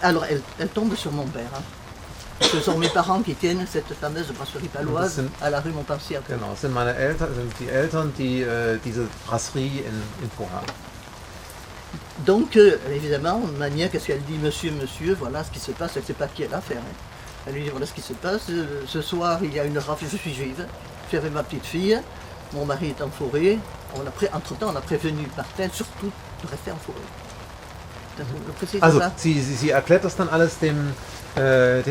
Alors, elle tombe sur mon père. Hein. Ce sont mes parents qui tiennent cette fameuse brasserie paloise à la rue Montpensier. Genau, das sind meine Eltern, sind die Eltern, die diese Brasserie in Pau haben. Donc, évidemment, Mania, qu'est-ce qu'elle dit? Monsieur, monsieur, voilà ce qui se passe, elle ne sait pas qui elle a affaire. Hein. Elle lui dit, voilà ce qui se passe, ce soir, il y a une rafle, je suis juive, j'avais ma petite fille, mon mari est en forêt, entre-temps, on a prévenu Martin, surtout, de rester en forêt. Also, sie erklärt das dann alles dem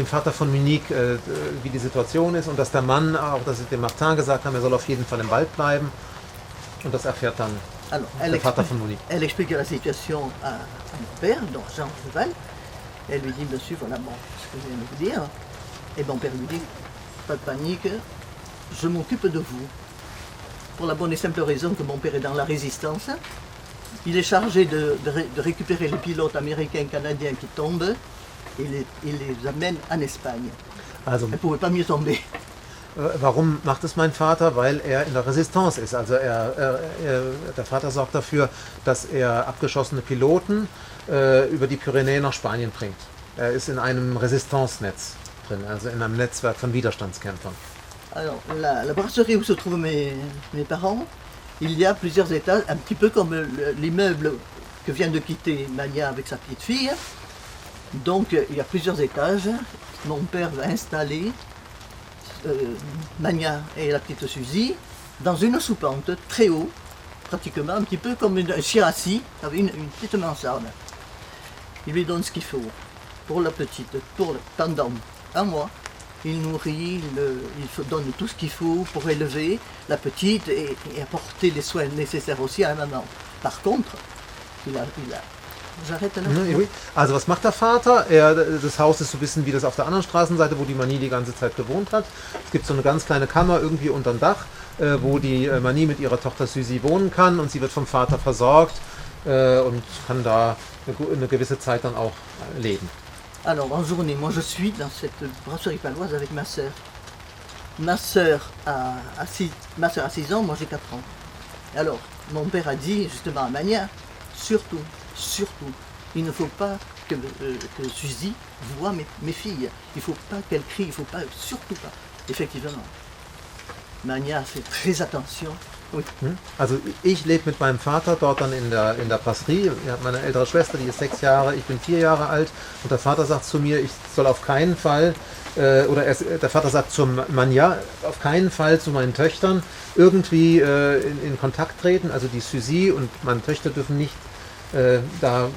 Vater von Monique, wie die Situation ist und dass der Mann, auch dass sie dem Martin gesagt haben, er soll auf jeden Fall im Wald bleiben. Und das erfährt dann der Vater von Monique. Elle explique la situation à mon père, donc Jean Cheval. Elle lui dit, monsieur, voilà bon, ce que je viens de vous dire. Et mon père lui dit, pas de panique, je m'occupe de vous. Pour la bonne et simple raison que mon père est dans la résistance. Il est chargé de récupérer les pilotes américains, canadiens qui tombent et il les amène en Espagne. Also, elle ne pouvait pas mieux tomber. Warum macht es mein Vater? Weil er in der Resistance ist. Also der Vater sorgt dafür, dass er abgeschossene Piloten über die Pyrenäen nach Spanien bringt. Er ist in einem Resistance-Netz drin, also in einem Netzwerk von Widerstandskämpfern. Alors, la brasserie où se trouvent mes parents, il y a plusieurs étages, un petit peu comme l'immeuble que vient de quitter Mania avec sa petite fille. Donc il y a plusieurs étages. Mon père va installer Mania et la petite Suzy dans une soupente très haut, pratiquement un petit peu comme un chirassy, avec une petite mansarde. Il lui donne ce qu'il faut pour la petite, pendant un mois. Il nourrit, il donne tout ce qu'il faut pour élever la petite et apporter les soins nécessaires aussi à la maman. Par contre, j'arrête là. Oui. Also was macht der Vater? Das Haus ist so ein bisschen wie das auf der anderen Straßenseite, wo die Manie die ganze Zeit gewohnt hat. Es gibt so eine ganz kleine Kammer irgendwie unterm Dach, wo die Manie mit ihrer Tochter Suzy wohnen kann und sie wird vom Vater versorgt und kann da eine gewisse Zeit dann auch leben. Alors, en journée, moi je suis dans cette brasserie paloise avec ma sœur. Ma sœur a 6 ans, moi j'ai 4 ans. Alors, mon père a dit justement à Mania, surtout, il ne faut pas que Suzy voie mes filles. Il ne faut pas qu'elle crie, il ne faut pas, surtout pas. Effectivement, Mania fait très attention. Oui. Also ich lebe mit meinem Vater dort dann in der Brasserie. Ich habe meine ältere Schwester, die ist 6 Jahre, ich bin 4 Jahre alt und der Vater sagt zu mir, ich soll auf keinen Fall, der Vater sagt zum Mania, auf keinen Fall zu meinen Töchtern irgendwie in Kontakt treten. Also die Suzy und meine Töchter dürfen nicht da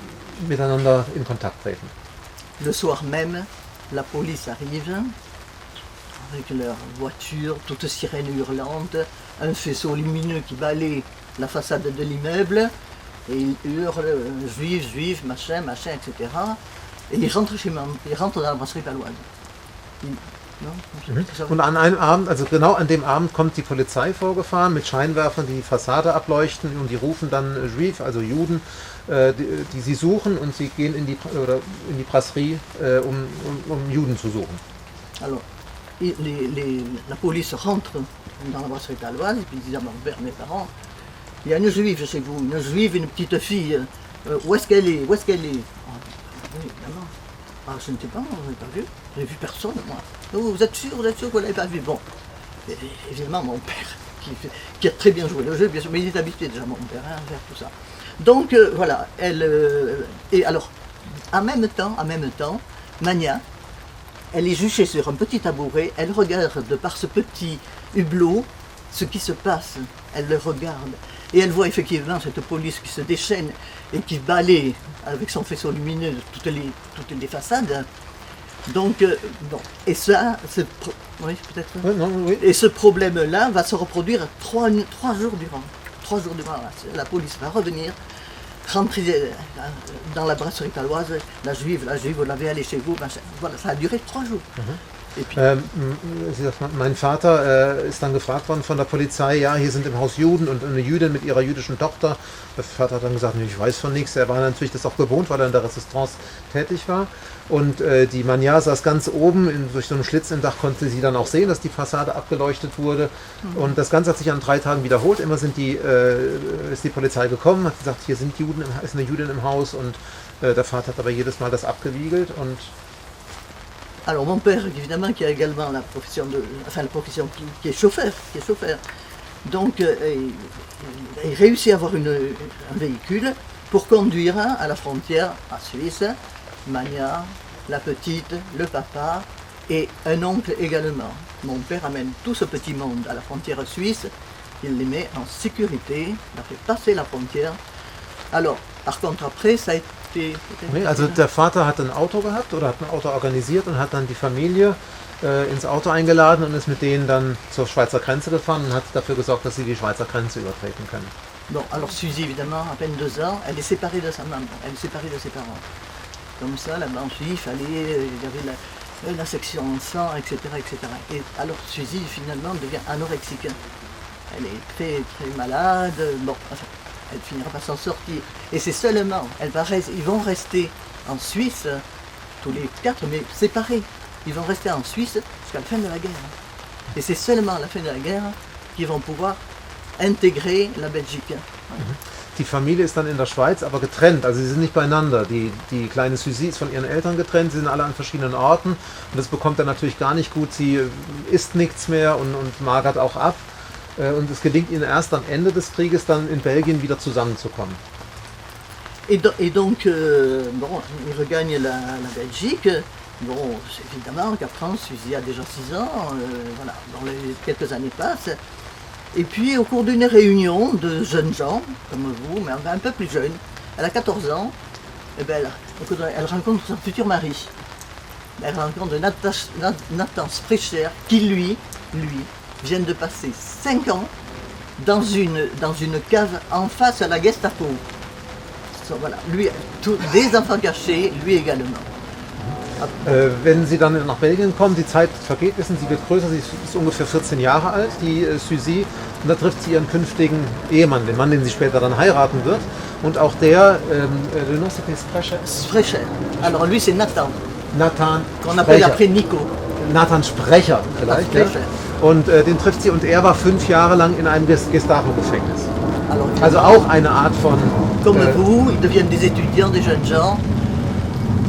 miteinander in Kontakt treten. Le soir même, la police arrive avec leur voiture, toute sirène hurlante, un faisceau lumineux qui balaye la façade de l'immeuble, et ils hurlent juif, machin, etc. Et ils rentrent dans la brasserie paloise. Und an einem Abend, also genau an dem Abend, kommt die Polizei vorgefahren mit Scheinwerfern, die die Fassade ableuchten und die rufen dann Juif, also Juden, die sie suchen und sie gehen in die Brasserie, um Juden zu suchen. Alors, la police rentre dans la brasserie paloise et puis ils disent à mon père, mes parents, il y a une juive chez vous, une juive, une petite fille, où est-ce qu'elle est? Oui, évidemment. Ah, je ne sais pas, je n'ai pas vu, je n'ai vu personne, moi. Oh, vous êtes sûr que vous ne l'avez pas vu? Bon, et, évidemment, mon père, qui a très bien joué le jeu, bien sûr, mais il est habitué déjà, mon père, à faire tout ça. Donc, voilà, et alors, en même temps, Mania, elle est juchée sur un petit tabouret, elle regarde par ce petit hublot ce qui se passe, elle le regarde. Et elle voit effectivement cette police qui se déchaîne et qui balaye avec son faisceau lumineux toutes les façades. Donc, bon. Et ça, oui, peut-être. Oui. Et ce problème-là va se reproduire 3 jours durant. 3 jours durant, la police va revenir, rentrer dans la brasserie paloise, la juive, vous l'avez allée chez vous, machin. Voilà, ça a duré 3 jours. Sie sagt, mein Vater ist dann gefragt worden von der Polizei, ja, hier sind im Haus Juden und eine Jüdin mit ihrer jüdischen Tochter. Der Vater hat dann gesagt, nee, ich weiß von nichts. Er war natürlich das auch gewohnt, weil er in der Resistance tätig war. Und die Manja saß ganz oben, durch so einen Schlitz im Dach konnte sie dann auch sehen, dass die Fassade abgeleuchtet wurde. Und das Ganze hat sich an 3 Tagen wiederholt. Immer ist die Polizei gekommen, hat gesagt, hier ist eine Jüdin im Haus. Und der Vater hat aber jedes Mal das abgewiegelt. Und Alors mon père, évidemment, qui a également la profession qui est chauffeur, donc il réussit à avoir un véhicule pour conduire à la frontière en Suisse, Mania, la petite, le papa et un oncle également. Mon père amène tout ce petit monde à la frontière suisse, il les met en sécurité, il a fait passer la frontière. Alors, par contre après, ça a été... Nee, also der Vater hat ein Auto gehabt oder hat ein Auto organisiert und hat dann die Familie ins Auto eingeladen und ist mit denen dann zur Schweizer Grenze gefahren und hat dafür gesorgt, dass sie die Schweizer Grenze übertreten können. Bon, alors Suzy, évidemment, à peine 2 ans, elle est séparée de sa maman, elle est séparée de ses parents. Comme ça, là-bas en Suisse, il y avait la section sang, etc., etc. Et alors Suzy, finalement, devient anorexique. Elle est très, très malade, bon, enfin, elle finira par s'en sortir. Et c'est seulement, ils vont rester en Suisse, tous les 4, mais séparés. Ils vont rester en Suisse jusqu'à la fin de la guerre. Et c'est seulement à la fin de la guerre qu'ils vont pouvoir intégrer la Belgique. Die Familie ist dann in der Schweiz, aber getrennt, also sie sind nicht beieinander. Die kleine Suzy ist von ihren Eltern getrennt, sie sind alle an verschiedenen Orten und das bekommt er natürlich gar nicht gut. Sie isst nichts mehr und magert auch ab. Und es gelingt ihnen erst am Ende des Krieges dann in Belgien wieder zusammenzukommen. Et donc, bon, ils regagnent la Belgique. Bon, évidemment qu'après, Suzy a déjà 6 ans, voilà, quelques années passent. Et puis, au cours d'une réunion de jeunes gens, comme vous, mais un peu plus jeunes, elle a 14 ans, et ben, elle rencontre son futur mari. Elle rencontre Nathan Sprecher, qui lui, vient de passer 5 ans dans une cave en face à la Gestapo. Voilà, lui, des enfants cachés, lui également. Wenn sie dann nach Belgien kommen, die Zeit vergeht, wissen sie, wird größer, sie ist ungefähr 14 Jahre alt, die Suzy, und da trifft sie ihren künftigen Ehemann, den Mann, den sie später dann heiraten wird. Und auch der, le nom c'était Sprecher. Sprecher. Alors lui c'est Nathan. Nathan Qu'on appelle après Nico. Nathan Sprecher vielleicht. Sprecher. Ja. Und den trifft sie und er war 5 Jahre lang in einem Gestapo-Gefängnis. Also auch eine Art von... Comme vous, ils deviennent des étudiants, des jeunes gens.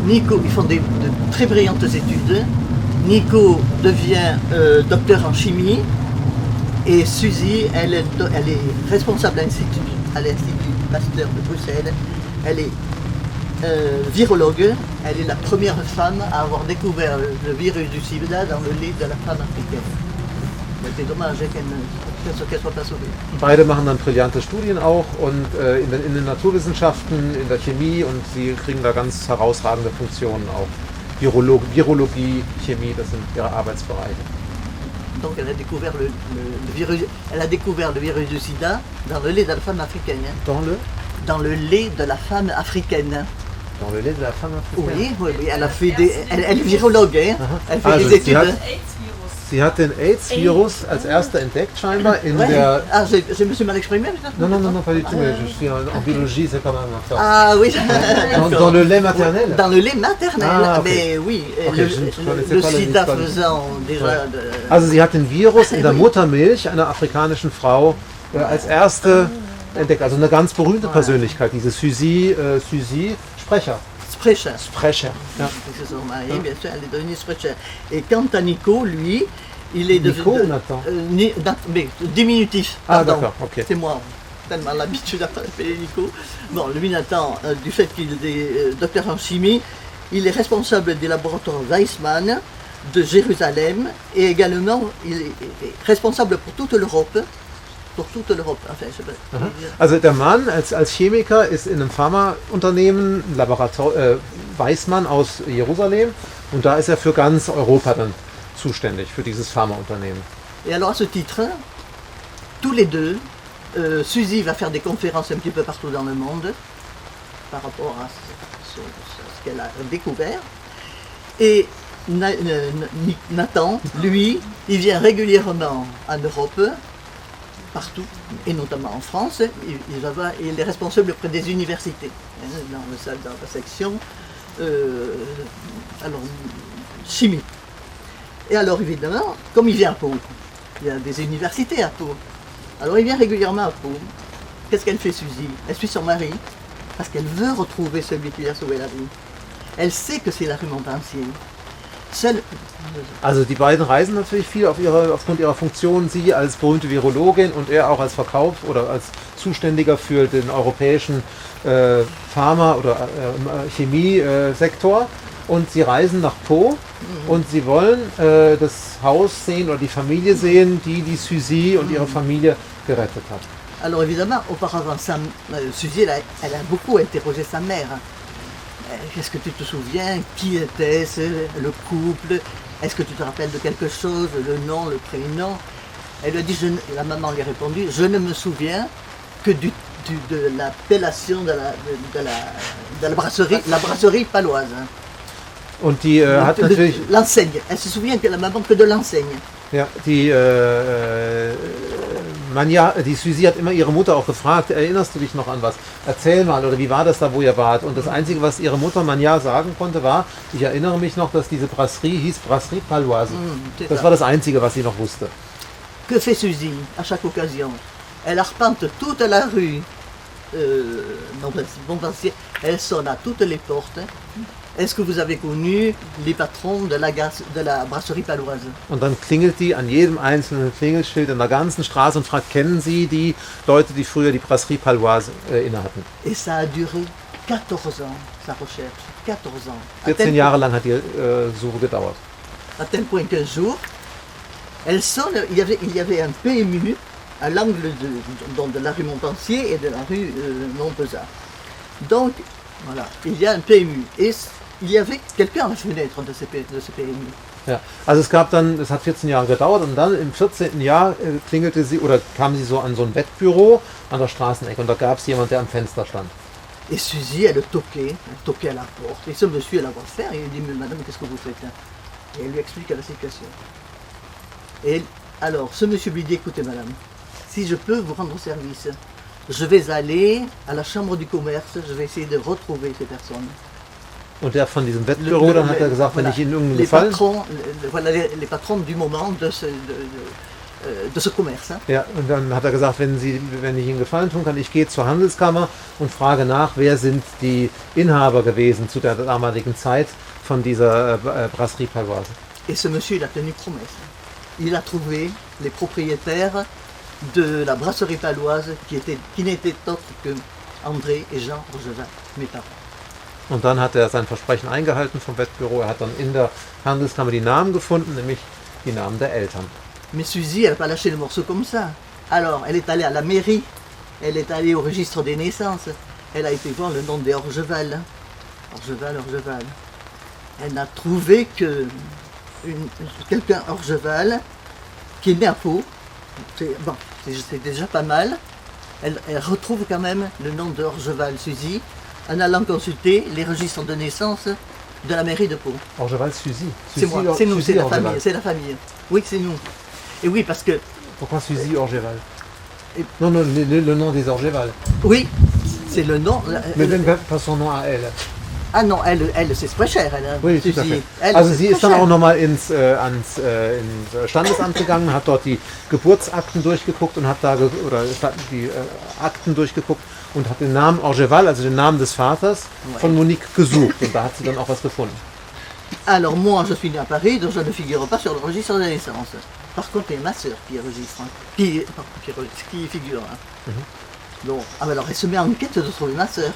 Nico, ils font de très brillantes études. Nico devient docteur en chimie. Et Suzy, elle est responsable à l'Institut Pasteur de Bruxelles. Elle est virologue. Elle est la première femme à avoir découvert le virus du sida dans le lait de la femme africaine. C'est dommage qu'elle soit pas sauvée. Beide machen dann brillante Studien auch und in den Naturwissenschaften, in der Chemie und sie kriegen da ganz herausragende Funktionen auch. Virologie, Chemie, das sind ihre Arbeitsbereiche. Donc elle a découvert le virus du sida dans le lait de la femme africaine. Dans le lait de la femme africaine. Dans le lait de la femme africaine. Oui, elle a fait elle est virologue, hein. Elle fait des études. Sie hat den AIDS-Virus als erster entdeckt scheinbar in der... Ah, je me suis mal exprimé peut-être? Non, pas du tout. Je suis en biologie, c'est quand même un force. Ah oui. Dans le lait maternel? Dans le lait maternel, ah, okay. Mais oui. Okay, le sida faisant déjà... Also sie hat den Virus in der Muttermilch einer afrikanischen Frau als erste entdeckt. Also eine ganz berühmte Persönlichkeit, diese Suzy Sprecher. Sprecher. Ja. Ils se sont mariés, bien sûr, elle est devenue Sprecher. Et quant à Nico, lui, il est devenu... Nico ou Nathan? Mais diminutif. Ah pardon. d'accord, ok. C'est moi, tellement l'habitude à l'appeler Nico. Bon, lui, Nathan, du fait qu'il est docteur en chimie, il est responsable des laboratoires Weizmann de Jérusalem et également il est responsable pour toute l'Europe. Also der Mann als Chemiker ist in einem Pharmaunternehmen, Weizmann aus Jerusalem, und da ist er für ganz Europa dann zuständig, für dieses Pharmaunternehmen. Et alors à ce titre, tous les deux, Suzy va faire des conférences un petit peu partout dans le monde par rapport à ce qu'elle a découvert. Et Nathan, lui, il vient régulièrement en Europe, partout, et notamment en France. Il est responsable auprès des universités, dans la section chimie. Et alors évidemment, comme il vient à Pau, il y a des universités à Pau. Alors il vient régulièrement à Pau. Qu'est-ce qu'elle fait, Suzy? Elle suit son mari, parce qu'elle veut retrouver celui qui lui a sauvé la vie. Elle sait que c'est la rue Montpensier. Also die beiden reisen natürlich viel aufgrund ihrer Funktion, sie als berühmte Virologin und er auch als oder als Zuständiger für den europäischen Pharma- oder Chemiesektor. Und sie reisen nach Po und sie wollen das Haus sehen oder die Familie sehen, die Suzy und ihre Familie gerettet hat. Alors évidemment, auparavant, Suzy, elle a beaucoup interrogé sa mère. Est-ce que tu te souviens? Qui était-ce? Le couple? Est-ce que tu te rappelles de quelque chose? Le nom, le prénom? Elle lui a dit, la maman lui a répondu, je ne me souviens que de l'appellation de la brasserie paloise. Und die hat natürlich... L'enseigne. Elle se souvient que la maman que de l'enseigne. Ja, die Suzy hat immer ihre Mutter auch gefragt, erinnerst du dich noch an was? Erzähl mal, oder wie war das da, wo ihr wart? Und das Einzige, was ihre Mutter Mania sagen konnte, war, ich erinnere mich noch, dass diese Brasserie hieß Brasserie Paloise. Das war das Einzige, was sie noch wusste. Que fait Suzy à chaque occasion? Elle arpente toute la rue Montpensier, elle sonne à toutes les portes. Est-ce que vous avez connu les patrons de la brasserie paloise? Und dann klingelt die an jedem einzelnen Klingelschild in der ganzen Straße und fragt, kennen Sie die Leute, die früher die Brasserie Paloise innehatten? Et ça a duré 14 ans, sa recherche. 14 ans. 14 Jahre lang hat die Suche gedauert. À tel point qu'un jour, elle sonne, il y avait un PMU à l'angle de la rue Montpensier et de la rue Montpezat. Donc, voilà, il y a un PMU. Et il y avait quelqu'un à la fenêtre de ce PMU. Ja, also es gab dann, es hat 14 Jahre gedauert und dann im 14. Jahr klingelte sie oder kam sie so an so ein Wettbüro an der Straßenecke und da gab es jemand, der am Fenster stand. Et Suzy, elle toquait à la porte. Et ce monsieur, elle a faire, il dit, mais madame, qu'est-ce que vous faites? Et elle lui explique la situation. Et alors, ce monsieur lui dit, écoutez madame, si je peux vous rendre service, je vais aller à la chambre du commerce, je vais essayer de retrouver ces personnes. Und der von diesem Wettbüro, dann hat er gesagt, wenn ich Ihnen irgendeinen Gefallen... Les patrons du moment de ce commerce. Ja, und dann hat er gesagt, wenn ich Ihnen Gefallen tun kann, ich gehe zur Handelskammer und frage nach, wer sind die Inhaber gewesen zu der damaligen Zeit von dieser Brasserie Paloise. Et ce monsieur, il a tenu promesse. Il a trouvé les propriétaires de la brasserie paloise qui n'étaient autres que André et Jean Rogevat, mes parents. Und dann hat er sein Versprechen eingehalten vom Wettbüro. Er hat dann in der Handelskammer die Namen gefunden, nämlich die Namen der Eltern. Mais Suzy, elle n'a pas lâché le morceau comme ça. Alors, elle est allée à la mairie, elle est allée au registre des naissances, elle a été voir le nom des Orgeval. Orgeval. Elle n'a trouvé que quelqu'un Orgeval qui est né à Pau. C'est déjà pas mal. Elle retrouve quand même le nom de Orgeval, Suzy, en allant consulter les registres de naissance de la mairie de Pau. Orgeval Suzy. C'est moi, c'est nous, c'est la famille. Oui, c'est nous. Et oui, parce que... Pourquoi Suzy Orgeval? Non, le nom des Orgeval. Oui, c'est le nom... Mais même pas son nom à elle. Ah non, elle c'est très cher. Oui, tout à fait. Also sie ist dann auch nochmal ins Standesamt gegangen, hat dort die Geburtsakten durchgeguckt und hat die Akten durchgeguckt und hat den Namen Orgeval, also den Namen des Vaters von Monique gesucht und da hat sie dann auch was gefunden. Alors moi, je suis né à Paris, donc je ne figure pas sur le registre de naissance. Par contre, il y a ma sœur qui enregistre, qui figure. Bon, alors elle se met en quête de trouver ma sœur.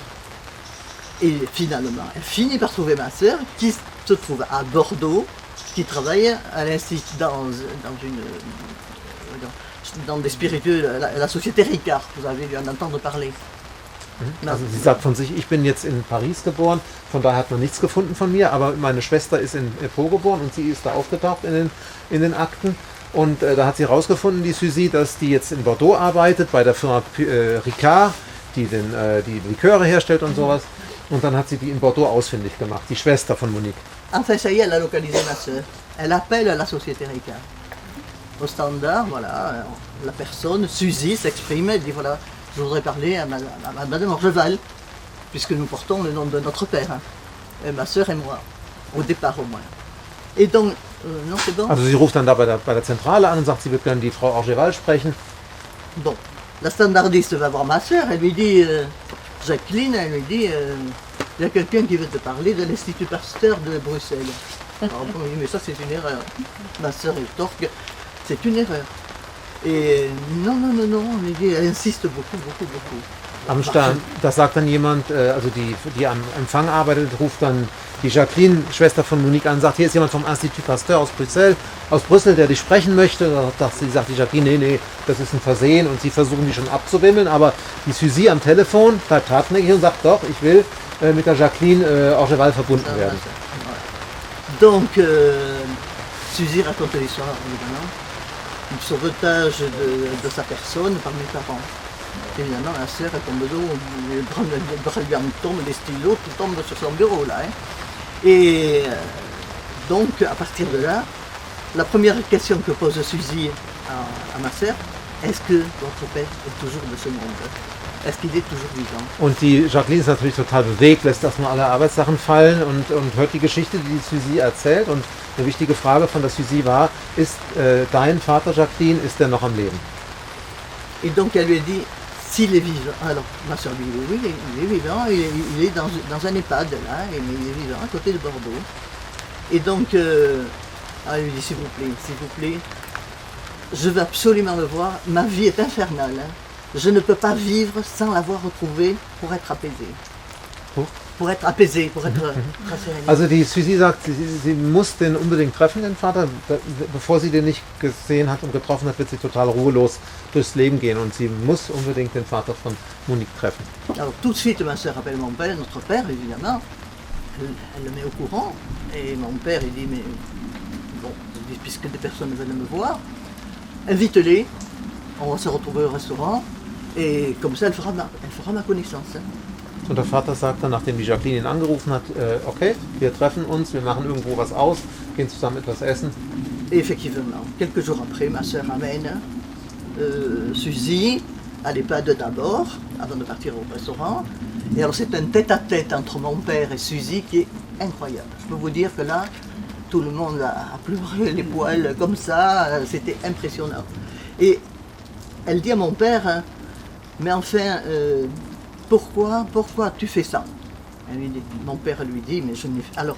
Et finalement, elle finit par trouver ma sœur qui se trouve à Bordeaux, qui travaille à l'Institut dans des spiritueux, la société Ricard, vous avez dû en entendre parler. Also sie sagt von sich, ich bin jetzt in Paris geboren, von daher hat man nichts gefunden von mir, aber meine Schwester ist in Pau geboren und sie ist da aufgetaucht in den Akten. Und da hat sie herausgefunden, die Suzy, dass die jetzt in Bordeaux arbeitet, bei der Firma Ricard, die die Liköre herstellt und sowas. Und dann hat sie die in Bordeaux ausfindig gemacht, die Schwester von Monique. Enfin, ça y est, elle a localisé ma sœur. Elle appelle la société Ricard. Au standard, voilà, la personne, Suzy, s'exprime, elle dit voilà, je voudrais parler à Madame Orgeval, puisque nous portons le nom de notre père, hein, et ma sœur et moi, au départ au moins. Et donc, non, c'est bon. Also sie ruft dann da bei der Zentrale an und sagt, sie wird gerne die Frau Orgeval sprechen. Bon, la standardiste va voir ma sœur, elle lui dit, Jacqueline, elle lui dit, il y a quelqu'un qui veut te parler de l'Institut Pasteur de Bruxelles. Alors bon, mais ça c'est une erreur. Ma sœur est torque, c'est une erreur. Et non, elle dit, elle insiste beaucoup. Das sagt dann jemand, also die am Empfang arbeitet, ruft dann die Jacqueline, Schwester von Monique an, sagt, hier ist jemand vom Institut Pasteur aus Brüssel, der dich sprechen möchte. Sie sagt die Jacqueline, nee, das ist ein Versehen und sie versuchen die schon abzuwimmeln, aber die Suzy am Telefon bleibt hartnäckig und sagt, doch, ich will mit der Jacqueline Orgeval verbunden werden. Donc, Suzy raconte l'histoire, évidemment, du sauvetage de sa personne par mes parents. Évidemment, la sœur est tombée d'eau, le bras lui en tombe, les stylos, tout tombe sur son bureau là. Hein. Et donc, à partir de là, la première question que pose Suzy à ma sœur, est-ce que votre père est toujours de ce monde? Est-ce qu'il est toujours vivant? Und die Jacqueline ist natürlich total bewegt, lässt erstmal alle Arbeitssachen fallen und hört die Geschichte, die Suzy erzählt. Und eine wichtige Frage von der Suzy war, ist dein Vater, Jacqueline, ist der noch am Leben? Et donc elle lui a dit, s'il est vivant, alors ma soeur lui dit, oui, il est vivant, il est dans un EHPAD là, il est vivant à côté de Bordeaux. Et donc elle lui dit, s'il vous plaît, je veux absolument le voir, ma vie est infernale, hein. Je ne peux pas vivre sans l'avoir retrouvé pour être apaisé. Pour être apaisé, pour être rassuré. Also die Suzy sagt, sie muss den unbedingt treffen, den Vater. Bevor sie den nicht gesehen hat und getroffen hat, wird sie total ruhelos durchs Leben gehen und sie muss unbedingt den Vater von Monique treffen. Alors tout de suite, ma soeur appelle mon père, notre père évidemment. Elle le met au courant. Et mon père, il dit, mais bon, puisque des personnes veulent me voir, invite-les, on va se retrouver au restaurant. Et comme ça, elle fera ma connaissance. Hein. Und der Vater sagt dann, nachdem die Jacqueline ihn angerufen hat, okay, wir treffen uns, wir machen irgendwo was aus, gehen zusammen etwas essen. Et effectivement, quelques jours après, ma soeur amène Suzy à l'EHPAD d'abord, avant de partir au restaurant. Et alors c'est un tête-à-tête entre mon père et Suzy qui est incroyable. Je peux vous dire que là, tout le monde a pleuré les poils comme ça, c'était impressionnant. Et elle dit à mon père, hein, mais enfin, pourquoi tu fais ça? Mon père lui dit, mais je n'ai alors,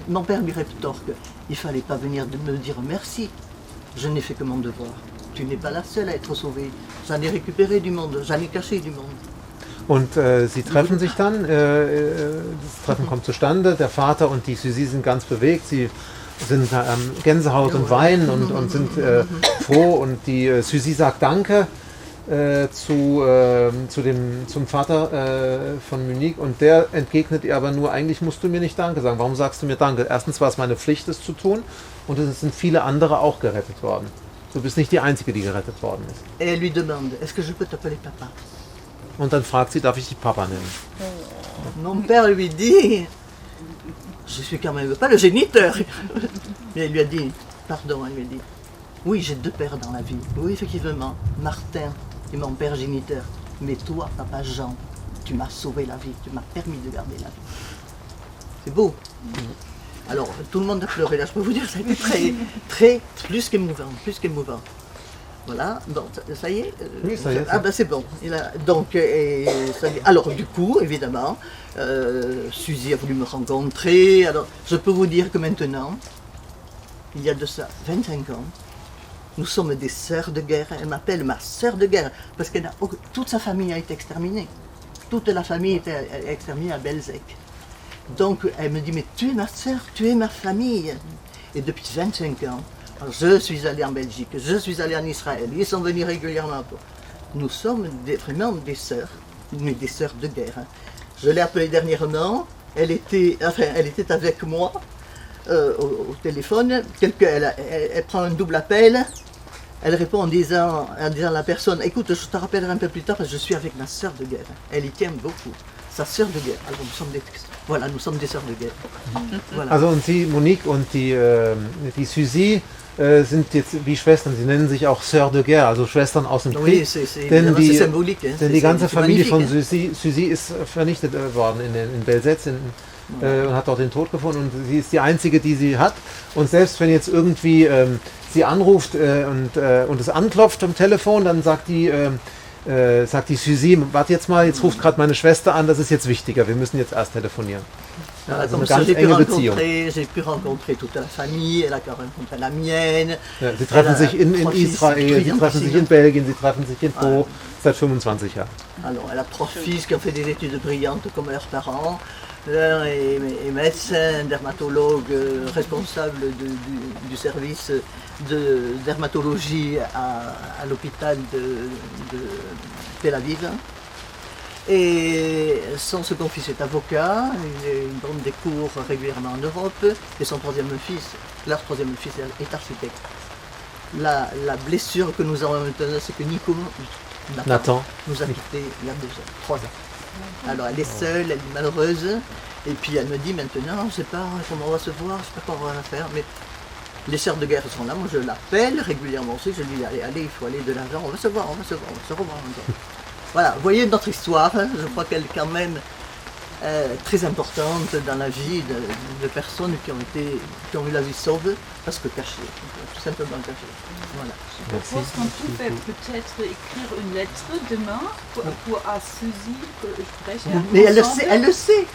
mon père lui rétorque, il fallait pas venir de me dire merci. Je n'ai fait que mon devoir. Tu n'es pas la seule à être sauvée. J'en ai récupéré du monde, j'en ai caché du monde. Und sie treffen sich dann, das Treffen kommt zustande, der Vater und die Suzy sind ganz bewegt, sie sind Gänsehaut und weinen und sind froh und die Suzy sagt Danke zum Vater von Monique und der entgegnet ihr aber nur, eigentlich musst du mir nicht Danke sagen. Warum sagst du mir Danke? Erstens war es meine Pflicht, es zu tun und es sind viele andere auch gerettet worden. Du bist nicht die Einzige, die gerettet worden ist. Et elle lui demande, est-ce que je peux t'appeler papa? Und dann fragt sie, darf ich dich Papa nennen? Mon père lui dit, je suis quand même pas le géniteur. Mais elle lui a dit, pardon, elle lui a dit, oui, j'ai deux pères dans la vie. Oui, effectivement, Martin et mon père géniteur. Mais toi, papa Jean, tu m'as sauvé la vie, tu m'as permis de garder la vie. C'est beau. Alors, tout le monde a pleuré là, je peux vous dire, ça a été très, plus qu'émouvant. Voilà, bon, ça y est. Oui, ça y est. Ah ben c'est bon. Donc, ça y est. Alors du coup, évidemment, Suzy a voulu me rencontrer. Alors, je peux vous dire que maintenant, il y a de ça 25 ans, nous sommes des sœurs de guerre. Elle m'appelle ma sœur de guerre parce que toute sa famille a été exterminée. Toute la famille était exterminée à Belzec. Donc elle me dit, mais tu es ma sœur, tu es ma famille. Et depuis 25 ans, alors, je suis allé en Belgique, je suis allé en Israël, ils sont venus régulièrement. Nous sommes vraiment des sœurs, mais des sœurs de guerre. Hein. Je l'ai appelée dernièrement, elle était avec moi au téléphone, elle prend un double appel, elle répond en disant à la personne, écoute, je te rappellerai un peu plus tard parce que je suis avec ma sœur de guerre. Elle y tient beaucoup. sa sœur de guerre. Alors nous sommes des sœurs de guerre. Voilà. Also und Sie, Monique und die Suzy, sind jetzt wie Schwestern, sie nennen sich auch Sœurs de Guerre, also Schwestern aus dem Oui, Krieg. c'est Denn die, symbolique. Hein. denn die ganze c'est Familie von magnifique, Suzy ist vernichtet worden in Belzec und hat dort den Tod gefunden und sie ist die einzige, die sie hat. Und selbst wenn jetzt irgendwie sie anruft und es anklopft am Telefon, dann sagt die Suzy, warte jetzt mal, jetzt ruft gerade meine Schwester an, das ist jetzt wichtiger, wir müssen jetzt erst telefonieren. Voilà, Also comme eine ça, ganz enge Beziehung. j'ai pu rencontrer toute la famille, elle a rencontré la mienne. Ja, sie treffen sich in Israel, sie treffen sich in Belgien, sie treffen sich in Po seit 25 Jahren. Alors, elle a 3 fils qui ont fait des études brillantes comme leurs parents. L'un est médecin, dermatologue, responsable du service de dermatologie à l'hôpital de Tel Aviv. Et son second fils est avocat, il donne des cours régulièrement en Europe, et leur troisième fils est architecte. La blessure que nous avons maintenant, c'est que Nico Nathan nous a quittés il y a déjà 3 ans. Alors elle est seule, elle est malheureuse, et puis elle me dit maintenant, je ne sais pas comment on va se voir, je ne sais pas comment on va faire, mais les sœurs de guerre sont là, moi je l'appelle régulièrement aussi, je lui dis allez, il faut aller de l'avant, on va se voir, on va se revoir encore. Voilà, vous voyez notre histoire, hein, je crois qu'elle est quand même très importante dans la vie de personnes qui ont eu la vie sauve, parce que cachée, tout simplement cachée. Voilà. Je pense qu'on pouvait peut-être écrire une lettre demain pour à Suzy que je pourrais Mais elle le sait.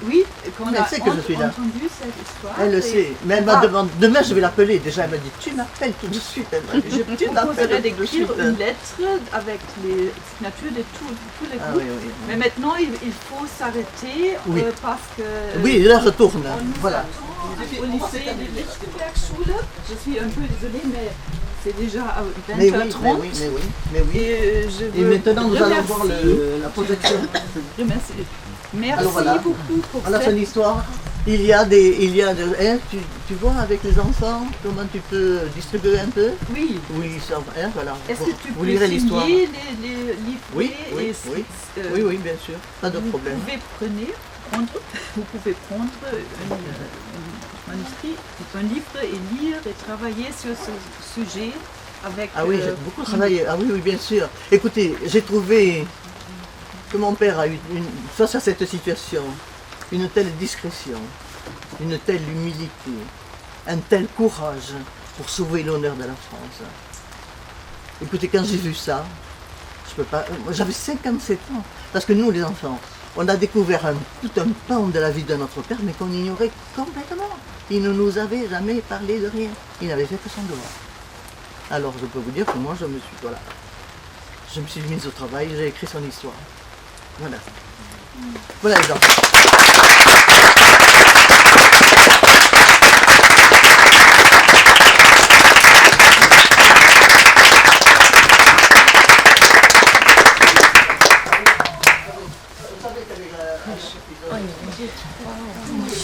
Oui, quand Elle on a sait que je suis là. entendu cette histoire. Elle le sait. Mais elle m'a demandé, demain je vais l'appeler. Déjà elle m'a dit tu m'appelles tout de suite. Elle m'a dit, tu proposerais m'appelles tout de suite. d'écrire une lettre avec les signatures de tous les Ah groupes. oui. Mais maintenant, il faut s'arrêter Oui. parce que... Oui, là je retourne. On nous Voilà. attend au lycée de Lichtenbergschule. Je suis un peu désolée, mais c'est déjà à Mais 20h30. oui. Et je Et veux maintenant nous allons remercier- voir la projection. Merci Alors voilà. beaucoup pour Voilà c'est cette... l'histoire. Il y a hein, tu vois avec les enfants comment tu peux distribuer un peu. Oui. Oui, ça hein, voilà. Est-ce Bon, que tu vous peux lirez l'histoire. signer les livrets Oui, et oui, bien sûr. Pas de problème. Vous pouvez prendre un manuscrit, un livre et lire et travailler sur ce sujet avec... Ah oui, j'ai beaucoup travaillé. Ah oui, bien sûr. Écoutez, j'ai trouvé que mon père a eu, face à cette situation, une telle discrétion, une telle humilité, un tel courage pour sauver l'honneur de la France. Écoutez, quand j'ai vu ça, je peux pas. J'avais 57 ans. Parce que nous, les enfants, on a découvert tout un pan de la vie de notre père, mais qu'on ignorait complètement. Il ne nous avait jamais parlé de rien. Il n'avait fait que son devoir. Alors je peux vous dire que moi je me suis mise au travail, j'ai écrit son histoire. Voilà. Voilà les enfants.